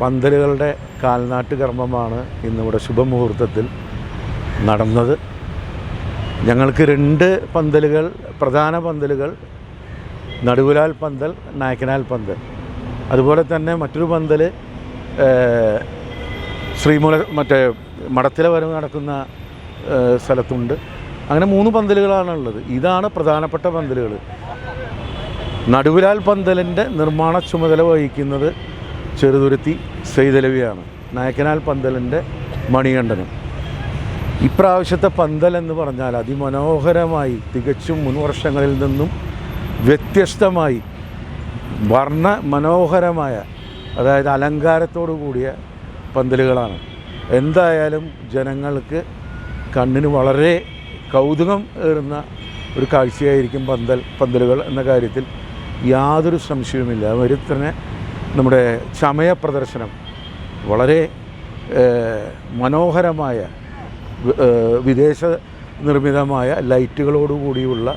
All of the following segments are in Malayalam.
പന്തലുകളുടെ കാൽനാട്ട് കർമ്മമാണ് ഇന്നിവിടെ ശുഭമുഹൂർത്തത്തിൽ നടന്നത്. ഞങ്ങൾക്ക് 2 പന്തലുകൾ, പ്രധാന പന്തലുകൾ നടുവിലാൽ പന്തൽ, നായക്കനാൽ പന്തൽ. അതുപോലെ തന്നെ മറ്റൊരു പന്തൽ മറ്റേ മടത്തിലെ വരവ് നടക്കുന്ന സ്ഥലത്തുണ്ട്. അങ്ങനെ 3 പന്തലുകളാണുള്ളത്. ഇതാണ് പ്രധാനപ്പെട്ട പന്തലുകൾ. നടുവിലാൽ പന്തലിൻ്റെ നിർമ്മാണ ചുമതല വഹിക്കുന്നത് ചെറുതുരുത്തി സെയ്തലവിയാണ്. നായക്കനാൽ പന്തലിൻ്റെ മണികണ്ഠനും. ഇപ്രാവശ്യത്തെ പന്തൽ എന്ന് പറഞ്ഞാൽ അതിമനോഹരമായി, തികച്ചും മുൻ വർഷങ്ങളിൽ നിന്നും വ്യത്യസ്തമായി മനോഹരമായ, അതായത് അലങ്കാരത്തോടു കൂടിയ പന്തലുകളാണ്. എന്തായാലും ജനങ്ങൾക്ക് കണ്ണിന് വളരെ കൗതുകം ഏറുന്ന ഒരു കാഴ്ചയായിരിക്കും പന്തലുകൾ എന്ന കാര്യത്തിൽ യാതൊരു സംശയവുമില്ല. അതുവരെ തന്നെ നമ്മുടെ ചമയ പ്രദർശനം വളരെ മനോഹരമായ വിദേശ നിർമ്മിതമായ ലൈറ്റുകളോടുകൂടിയുള്ള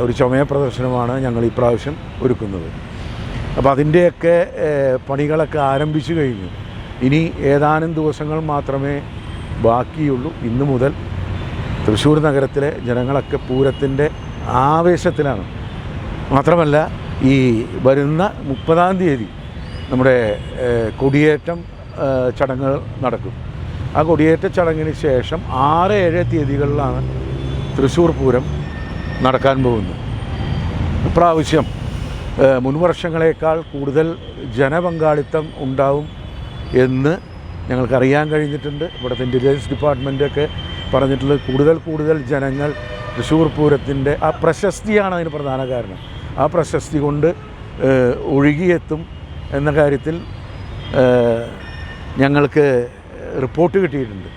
ഒരു ചമയ പ്രദർശനമാണ് ഞങ്ങൾ ഈ പ്രാവശ്യം ഒരുക്കുന്നത്. അപ്പോൾ അതിൻ്റെയൊക്കെ പണികളൊക്കെ ആരംഭിച്ചു കഴിഞ്ഞു. ഇനി ഏതാനും ദിവസങ്ങൾ മാത്രമേ ബാക്കിയുള്ളൂ. ഇന്നു മുതൽ തൃശ്ശൂർ നഗരത്തിലെ ജനങ്ങളൊക്കെ പൂരത്തിൻ്റെ ആവേശത്തിലാണ്. മാത്രമല്ല, ഈ വരുന്ന 30-ാം തീയതി നമ്മുടെ കൊടിയേറ്റം ചടങ്ങുകൾ നടക്കും. ആ കൊടിയേറ്റ ചടങ്ങിന് ശേഷം 6-7 തീയതികളിലാണ് തൃശ്ശൂർ പൂരം നടക്കാൻ പോകുന്നത്. ഇപ്രാവശ്യം മുൻവർഷങ്ങളേക്കാൾ കൂടുതൽ ജനപങ്കാളിത്തം ഉണ്ടാവും എന്ന് ഞങ്ങൾക്കറിയാൻ കഴിഞ്ഞിട്ടുണ്ട്. ഇവിടുത്തെ ഇൻ്റലിജൻസ് ഡിപ്പാർട്ട്മെൻറ്റൊക്കെ പറഞ്ഞിട്ടുള്ളത് കൂടുതൽ ജനങ്ങൾ തൃശ്ശൂർ പൂരത്തിൻ്റെ ആ പ്രശസ്തിയാണ് അതിന് പ്രധാന കാരണം. ആ പ്രശസ്തി കൊണ്ട് ഒഴുകിയെത്തും എന്ന കാര്യത്തിൽ ഞങ്ങൾക്ക് റിപ്പോർട്ട് കിട്ടിയിട്ടുണ്ട്.